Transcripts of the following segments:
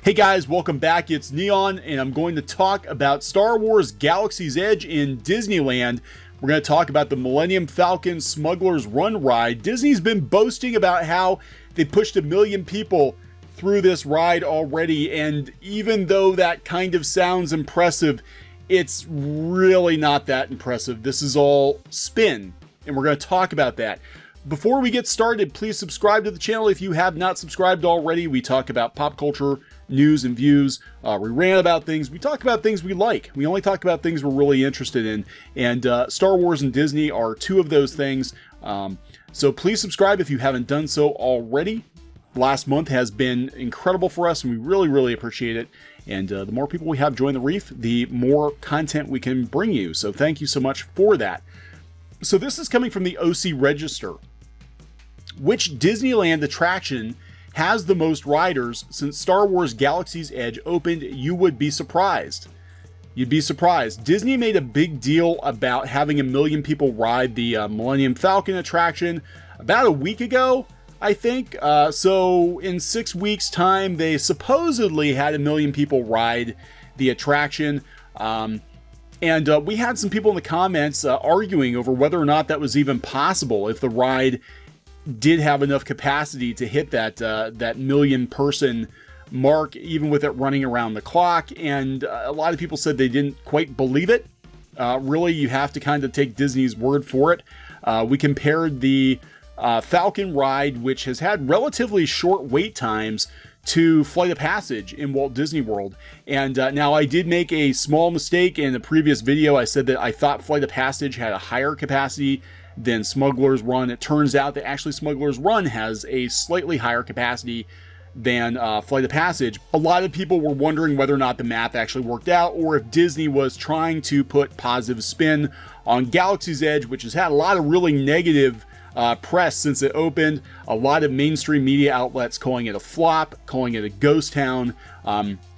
Hey guys, welcome back. It's Neon, and I'm going to talk about Star Wars Galaxy's Edge in Disneyland. We're going to talk about the Millennium Falcon Smuggler's Run ride. Disney's been boasting about how they pushed 1 million people through this ride already, and even though that kind of sounds impressive, it's really not that impressive. This is all spin, and we're going to talk about that. Before we get started, please subscribe to the channel if you have not subscribed already. We talk about pop culture, news and views. We rant about things. We talk about things we like. We only talk about things we're really interested in. And Star Wars and Disney are two of those things. So please subscribe if you haven't done so already. Last month has been incredible for us, and we really, really appreciate it. And the more people we have join the reef, the more content we can bring you. So thank you so much for that. So this is coming from the OC Register. Which Disneyland attraction has the most riders since Star Wars Galaxy's Edge opened? You would be surprised. You'd be surprised. Disney made a big deal about having 1 million people ride the Millennium Falcon attraction about a week ago, I think. So in 6 weeks' time, they supposedly had 1 million people ride the attraction. And we had some people in the comments arguing over whether or not that was even possible, if the ride did have enough capacity to hit that 1 million person mark, even with it running around the clock. And a lot of people said they didn't quite believe it. Really, you have to kind of take Disney's word for it. We compared the Falcon ride, which has had relatively short wait times, to Flight of Passage in Walt Disney World. And now I did make a small mistake in the previous video. I said that I thought Flight of Passage had a higher capacity than Smuggler's Run. It turns out that actually Smuggler's Run has a slightly higher capacity than Flight of Passage. A lot of people were wondering whether or not the math actually worked out, or if Disney was trying to put positive spin on Galaxy's Edge, which has had a lot of really negative press since it opened. A lot of mainstream media outlets calling it a flop, calling it a ghost town,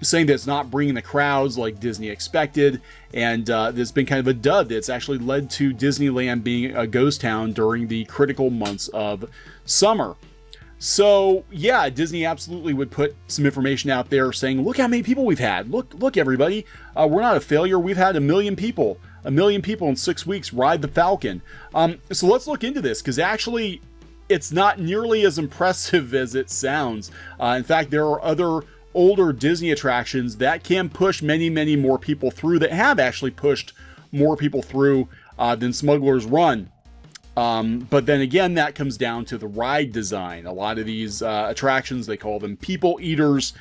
saying that it's not bringing the crowds like Disney expected, and there's been kind of a dud that's actually led to Disneyland being a ghost town during the critical months of summer. So yeah, Disney absolutely would put some information out there saying, look how many people we've had. Look everybody, we're not a failure. We've had 1 million people. 1 million people in 6 weeks ride the Falcon. So let's look into this, because actually it's not nearly as impressive as it sounds. In fact, there are other older Disney attractions that can push many, many more people through, that have actually pushed more people through than Smuggler's Run. But then again, that comes down to the ride design. A lot of these attractions, they call them people eaters.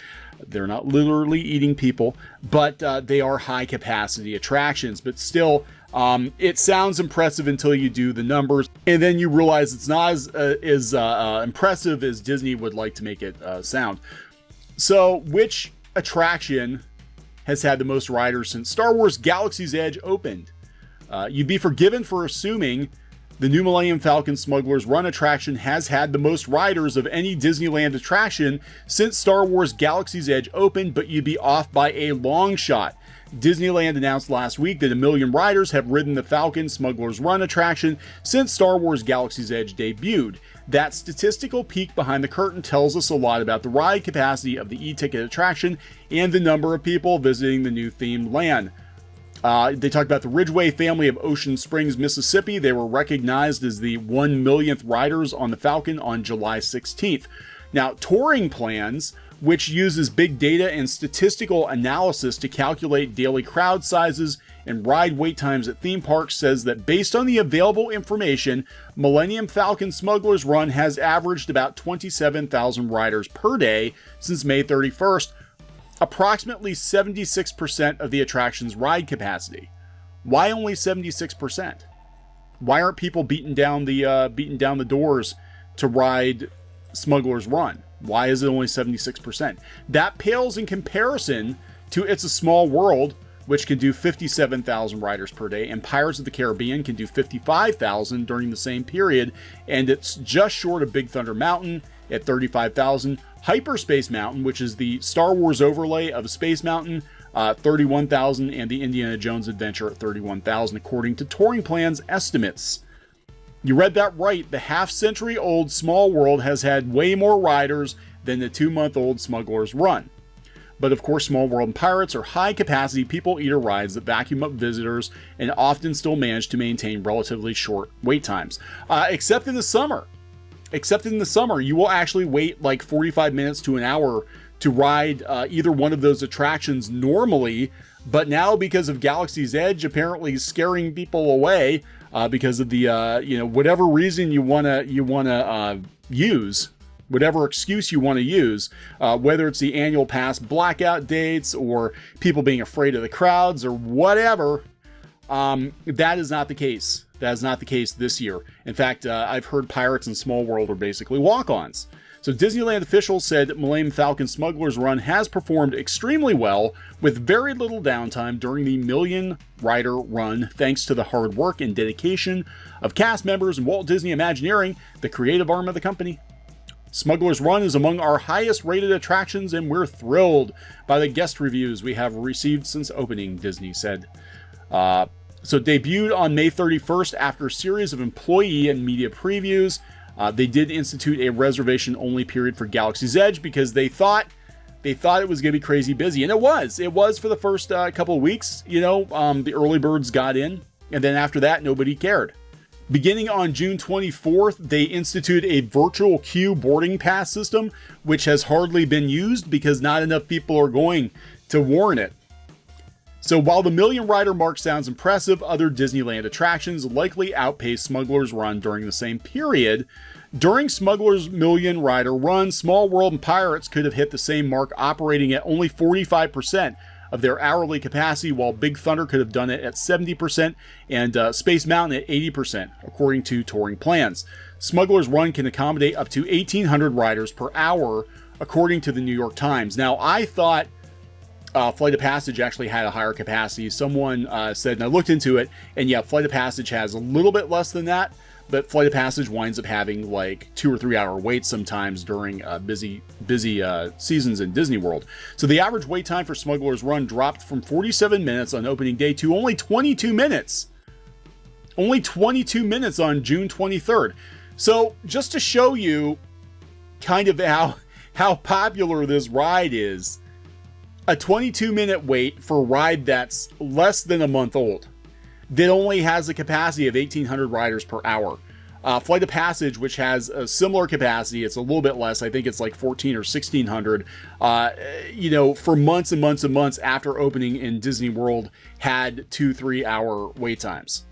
They're not literally eating people, but they are high capacity attractions. But still, it sounds impressive until you do the numbers, and then you realize it's not as impressive as Disney would like to make it sound. So which attraction has had the most riders since Star Wars Galaxy's Edge opened? You'd be forgiven for assuming the new Millennium Falcon Smuggler's Run attraction has had the most riders of any Disneyland attraction since Star Wars Galaxy's Edge opened, but you'd be off by a long shot. Disneyland announced last week that 1 million riders have ridden the Falcon Smuggler's Run attraction since Star Wars Galaxy's Edge debuted. That statistical peek behind the curtain tells us a lot about the ride capacity of the e-ticket attraction and the number of people visiting the new themed land. They talked about the Ridgway family of Ocean Springs, Mississippi. They were recognized as the 1 millionth riders on the Falcon on July 16th. Now, Touring Plans, which uses big data and statistical analysis to calculate daily crowd sizes and ride wait times at theme parks, says that based on the available information, Millennium Falcon Smuggler's Run has averaged about 27,000 riders per day since May 31st, approximately 76% of the attraction's ride capacity. Why only 76%? Why aren't people beating down the doors to ride Smuggler's Run? Why is it only 76%? That pales in comparison to It's a Small World, which can do 57,000 riders per day, and Pirates of the Caribbean can do 55,000 during the same period, and it's just short of Big Thunder Mountain at 35,000. Hyperspace Mountain, which is the Star Wars overlay of Space Mountain, 31,000, and the Indiana Jones Adventure at 31,000, according to Touring Plans estimates. You read that right. The half-century-old Small World has had way more riders than the 2-month-old Smuggler's Run. But of course, Small World and Pirates are high-capacity people-eater rides that vacuum up visitors and often still manage to maintain relatively short wait times. Except in the summer. Except in the summer, you will actually wait like 45 minutes to an hour to ride either one of those attractions normally. But now, because of Galaxy's Edge apparently scaring people away, because of the whatever reason you wanna use, whatever excuse you want to use, whether it's the annual pass blackout dates or people being afraid of the crowds or whatever, that is not the case. That is not the case this year. In fact, I've heard Pirates and Small World are basically walk-ons. So Disneyland officials said Millennium Falcon Smuggler's Run has performed extremely well with very little downtime during the Million Rider Run, thanks to the hard work and dedication of cast members and Walt Disney Imagineering, the creative arm of the company. Smuggler's Run is among our highest rated attractions, and we're thrilled by the guest reviews we have received since opening, Disney said. So debuted on May 31st after a series of employee and media previews. They did institute a reservation-only period for Galaxy's Edge because they thought it was going to be crazy busy, and it was. It was for the first couple of weeks. The early birds got in, and then after that, nobody cared. Beginning on June 24th, they instituted a virtual queue boarding pass system, which has hardly been used because not enough people are going to warrant it. So while the Million Rider mark sounds impressive, other Disneyland attractions likely outpaced Smuggler's Run during the same period. During Smuggler's Million Rider Run, Small World and Pirates could have hit the same mark, operating at only 45% of their hourly capacity, while Big Thunder could have done it at 70% and Space Mountain at 80%, according to touring plans. Smuggler's Run can accommodate up to 1,800 riders per hour, according to the New York Times. Now, I thought Flight of Passage actually had a higher capacity. Someone said, and I looked into it, and yeah, Flight of Passage has a little bit less than that, but Flight of Passage winds up having like 2 or 3 hour waits sometimes during busy seasons in Disney World. So the average wait time for Smuggler's Run dropped from 47 minutes on opening day to only 22 minutes. Only 22 minutes on June 23rd. So just to show you kind of how popular this ride is, a 22-minute wait for a ride that's less than a month old, that only has a capacity of 1,800 riders per hour. Flight of Passage, which has a similar capacity, it's a little bit less. I think it's like 1,400 or 1,600. For months and months and months after opening in Disney World, had 2-3 hour wait times.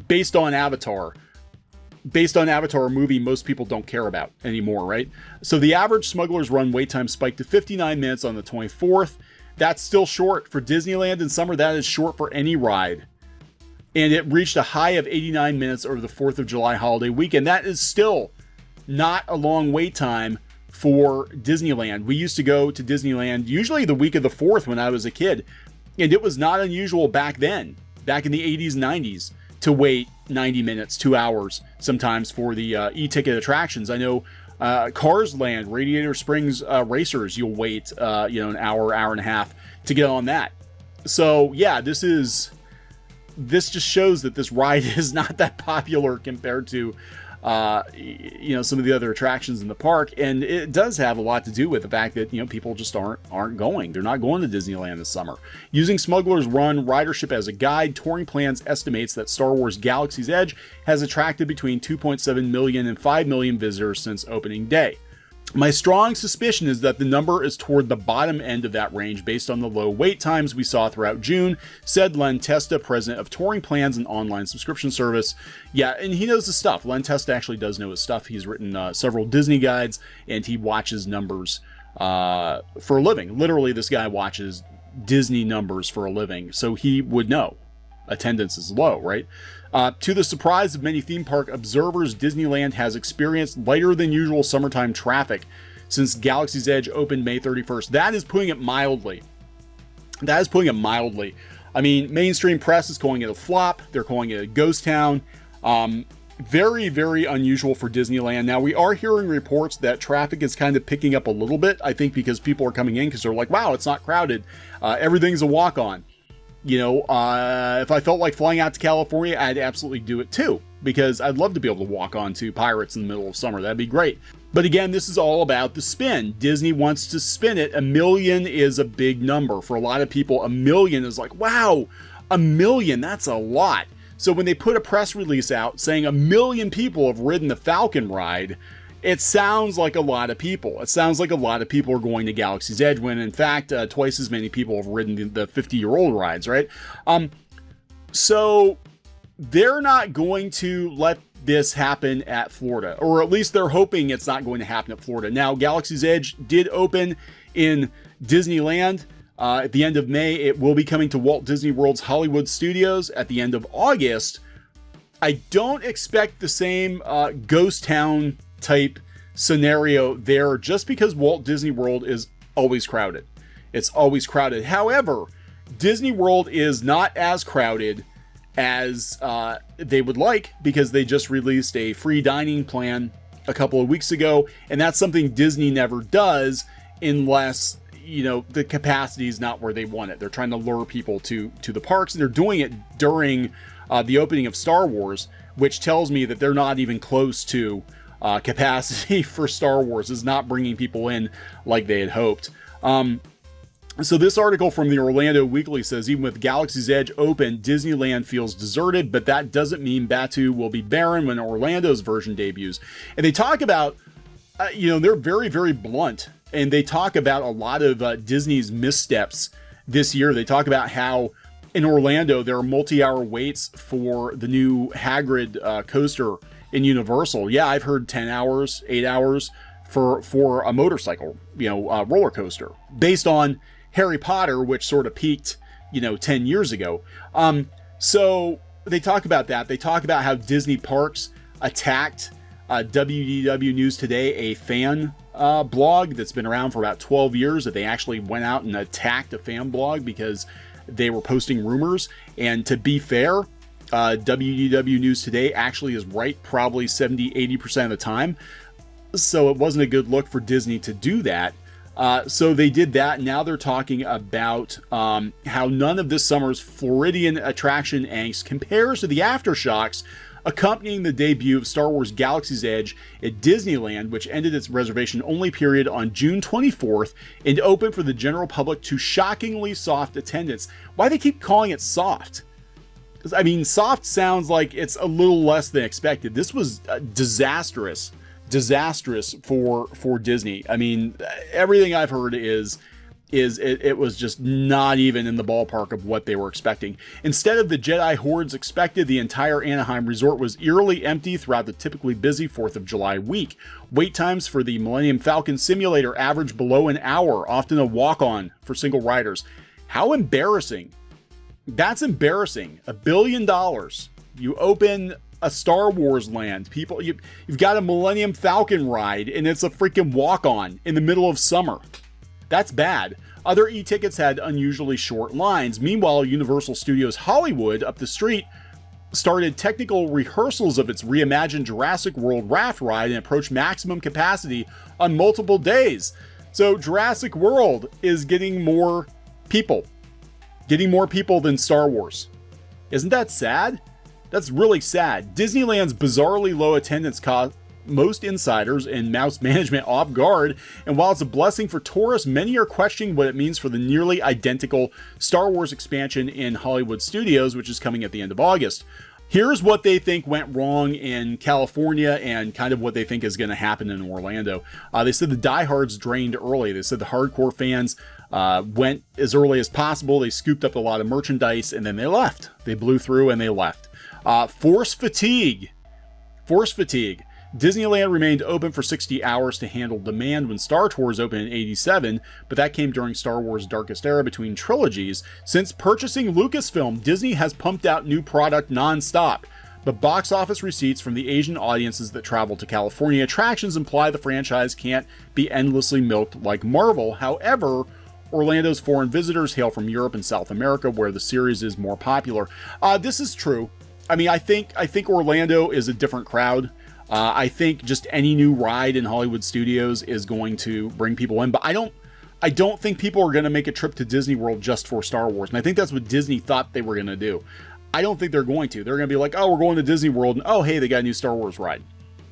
Based on Avatar, a movie most people don't care about anymore, right? So the average Smuggler's Run wait time spiked to 59 minutes on the 24th. That's still short for Disneyland in summer. That is short for any ride. And it reached a high of 89 minutes over the 4th of July holiday weekend. That is still not a long wait time for Disneyland. We used to go to Disneyland usually the week of the 4th when I was a kid. And it was not unusual back then, back in the 80s, 90s, to wait 90 minutes, 2 hours sometimes for the e-ticket attractions. I know Cars Land, Radiator Springs Racers, you'll wait an hour and a half to get on that. So yeah, this just shows that this ride is not that popular compared to some of the other attractions in the park, and it does have a lot to do with the fact that people just aren't going. They're not going to Disneyland this summer. Using Smuggler's Run ridership as a guide, Touring Plans estimates that Star Wars Galaxy's Edge has attracted between 2.7 million and 5 million visitors since opening day. My strong suspicion is that the number is toward the bottom end of that range based on the low wait times we saw throughout June, said Len Testa, president of Touring Plans, an online subscription service. Yeah, and he knows his stuff. Len Testa actually does know his stuff. He's written several Disney guides, and he watches numbers for a living. Literally, this guy watches Disney numbers for a living, so he would know. Attendance is low, right? To the surprise of many theme park observers, Disneyland has experienced lighter than usual summertime traffic since Galaxy's Edge opened May 31st. That is putting it mildly. I mean, mainstream press is calling it a flop. They're calling it a ghost town. Very, very unusual for Disneyland. Now, we are hearing reports that traffic is kind of picking up a little bit, I think because people are coming in because they're like, wow, it's not crowded. Everything's a walk-on. If I felt like flying out to California, I'd absolutely do it too, because I'd love to be able to walk on to Pirates in the middle of summer. That'd be great. But again, this is all about the spin. Disney wants to spin it. 1 million is a big number. For a lot of people, 1 million is like, wow, 1 million, that's a lot. So when they put a press release out saying 1 million people have ridden the Falcon ride, it sounds like a lot of people. It sounds like a lot of people are going to Galaxy's Edge when, in fact, twice as many people have ridden the 50-year-old rides, right? So they're not going to let this happen at Florida, or at least they're hoping it's not going to happen at Florida. Now, Galaxy's Edge did open in Disneyland at the end of May. It will be coming to Walt Disney World's Hollywood Studios at the end of August. I don't expect the same ghost town type scenario there, just because Walt Disney World is always crowded. It's always crowded. However, Disney World is not as crowded as they would like, because they just released a free dining plan a couple of weeks ago, and that's something Disney never does unless, you know, the capacity is not where they want it. They're trying to lure people to the parks, and they're doing it during the opening of Star Wars, which tells me that they're not even close to capacity for Star Wars. Is not bringing people in like they had hoped. So this article from the Orlando Weekly says, even with Galaxy's Edge open, Disneyland feels deserted, but that doesn't mean Batuu will be barren when Orlando's version debuts. And they talk about, you know, they're very, very blunt, and they talk about a lot of Disney's missteps this year. They talk about how in Orlando there are multi-hour waits for the new Hagrid coaster in Universal. Yeah, I've heard 10 hours, 8 hours for a motorcycle, you know, roller coaster, based on Harry Potter, which sort of peaked, you know, 10 years ago. So they talk about that. They talk about how Disney Parks attacked WDW News Today, a fan blog that's been around for about 12 years, that they actually went out and attacked a fan blog because they were posting rumors. And to be fair, WDW News Today actually is right probably 70-80% of the time. So it wasn't a good look for Disney to do that. So they did that. Now they're talking about how none of this summer's Floridian attraction angst compares to the aftershocks accompanying the debut of Star Wars Galaxy's Edge at Disneyland, which ended its reservation-only period on June 24th and opened for the general public to shockingly soft attendance. Why they keep calling it soft? I mean, soft sounds like it's a little less than expected. This was disastrous for Disney. I mean, everything I've heard is it was just not even in the ballpark of what they were expecting. Instead of the Jedi hordes expected, the entire Anaheim resort was eerily empty throughout the typically busy 4th of July week. Wait times for the Millennium Falcon simulator averaged below an hour, often a walk-on for single riders. How embarrassing. That's embarrassing. $1 billion. You open a Star Wars land. People, you've got a Millennium Falcon ride, and it's a freaking walk-on in the middle of summer. That's bad. Other e-tickets had unusually short lines. Meanwhile, Universal Studios Hollywood up the street started technical rehearsals of its reimagined Jurassic World raft ride and approached maximum capacity on multiple days. So Jurassic World is getting more people than Star Wars. Isn't that sad? That's really sad. Disneyland's bizarrely low attendance caught most insiders and mouse management off guard, and while it's a blessing for tourists, many are questioning what it means for the nearly identical Star Wars expansion in Hollywood Studios, which is coming at the end of August. Here's what they think went wrong in California and kind of what they think is going to happen in Orlando. They said the diehards drained early. They said the hardcore fans went as early as possible. They scooped up a lot of merchandise, and then they left. They blew through and they left. Force fatigue. Disneyland remained open for 60 hours to handle demand when Star Tours opened in '87, but that came during Star Wars' darkest era between trilogies. Since purchasing Lucasfilm, Disney has pumped out new product non-stop, but box office receipts from the Asian audiences that travel to California attractions imply the franchise can't be endlessly milked like Marvel. However, Orlando's foreign visitors hail from Europe and South America, where the series is more popular. This is true. I mean, I think Orlando is a different crowd. I think just any new ride in Hollywood Studios is going to bring people in, but I don't think people are going to make a trip to Disney World just for Star Wars. And I think that's what Disney thought they were going to do. I don't think they're going to. They're going to be like, oh, we're going to Disney World, and oh, hey, they got a new Star Wars ride.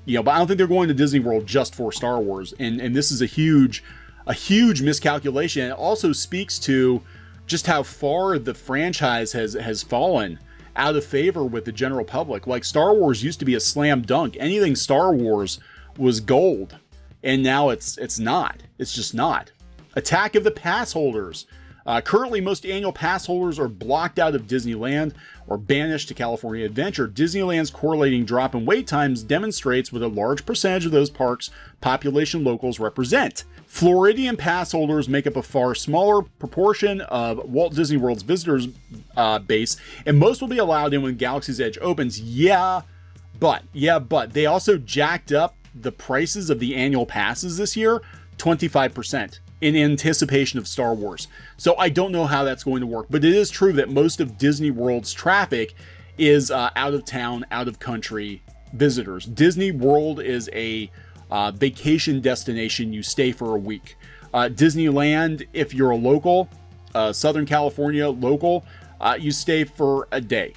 But I don't think they're going to Disney World just for Star Wars. And this is a huge miscalculation. And it also speaks to just how far the franchise has fallen out of favor with the general public. Like, Star Wars used to be a slam dunk. Anything Star Wars was gold. And now it's not. It's just not. Attack of the pass holders. Currently, most annual pass holders are blocked out of Disneyland or banished to California Adventure. Disneyland's correlating drop in wait times demonstrates what a large percentage of those parks' population locals represent. Floridian pass holders make up a far smaller proportion of Walt Disney World's visitors base, and most will be allowed in when Galaxy's Edge opens. But they also jacked up the prices of the annual passes this year 25%. In anticipation of Star Wars. So I don't know how that's going to work, but it is true that most of Disney World's traffic is out of town, out of country visitors. Disney World is a vacation destination. You stay for a week. Disneyland, if you're a local, Southern California local, you stay for a day,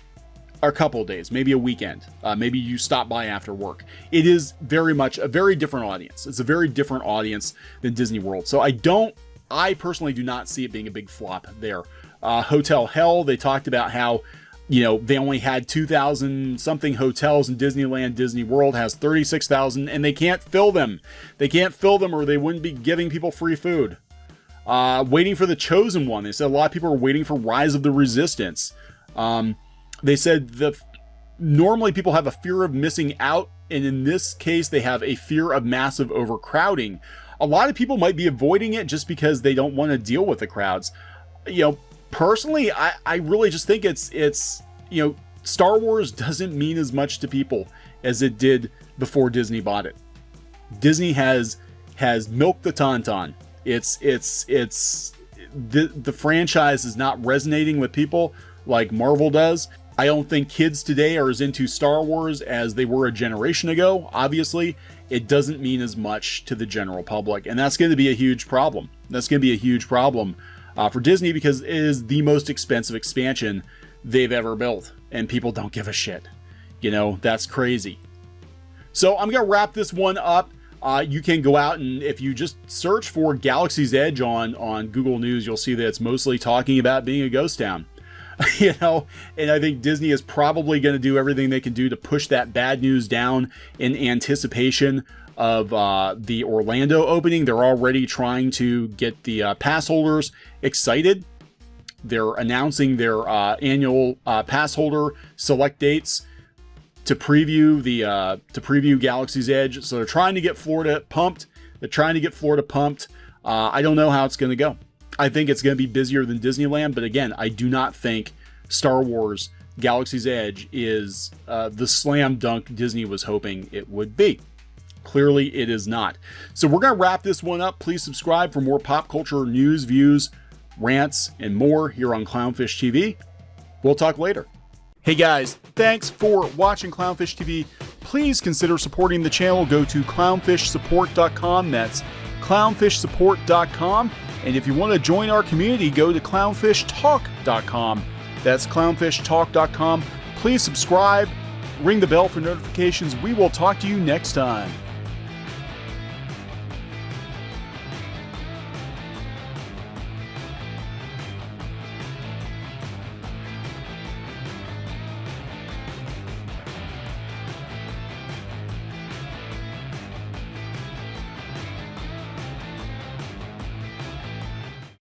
or a couple of days, maybe a weekend. Maybe you stop by after work. It is very much a very different audience. It's a very different audience than Disney World. So I personally do not see it being a big flop there. Hotel Hell, they talked about how, they only had 2,000 something hotels in Disneyland. Disney World has 36,000 and they can't fill them. They can't fill them or they wouldn't be giving people free food. Waiting for the Chosen One. They said a lot of people are waiting for Rise of the Resistance. They said normally people have a fear of missing out, and in this case, they have a fear of massive overcrowding. A lot of people might be avoiding it just because they don't want to deal with the crowds. Personally, I really just think it's Star Wars doesn't mean as much to people as it did before Disney bought it. Disney has milked the tauntaun. The franchise is not resonating with people like Marvel does. I don't think kids today are as into Star Wars as they were a generation ago. Obviously, it doesn't mean as much to the general public, and that's going to be a huge problem. That's going to be a huge problem for Disney because it is the most expensive expansion they've ever built, and people don't give a shit. That's crazy. So I'm going to wrap this one up. You can go out and if you just search for Galaxy's Edge on Google News, you'll see that it's mostly talking about being a ghost town. And I think Disney is probably going to do everything they can do to push that bad news down in anticipation of the Orlando opening. They're already trying to get the pass holders excited. They're announcing their annual pass holder select dates to preview Galaxy's Edge. So they're trying to get Florida pumped. I don't know how it's going to go. I think it's going to be busier than Disneyland, but again, I do not think Star Wars Galaxy's Edge is the slam dunk Disney was hoping it would be. Clearly, it is not. So we're going to wrap this one up. Please subscribe for more pop culture news, views, rants, and more here on Clownfish TV. We'll talk later. Hey guys, thanks for watching Clownfish TV. Please consider supporting the channel. Go to clownfishsupport.com. That's clownfishsupport.com. And if you want to join our community, go to clownfishtalk.com. That's clownfishtalk.com. Please subscribe, ring the bell for notifications. We will talk to you next time.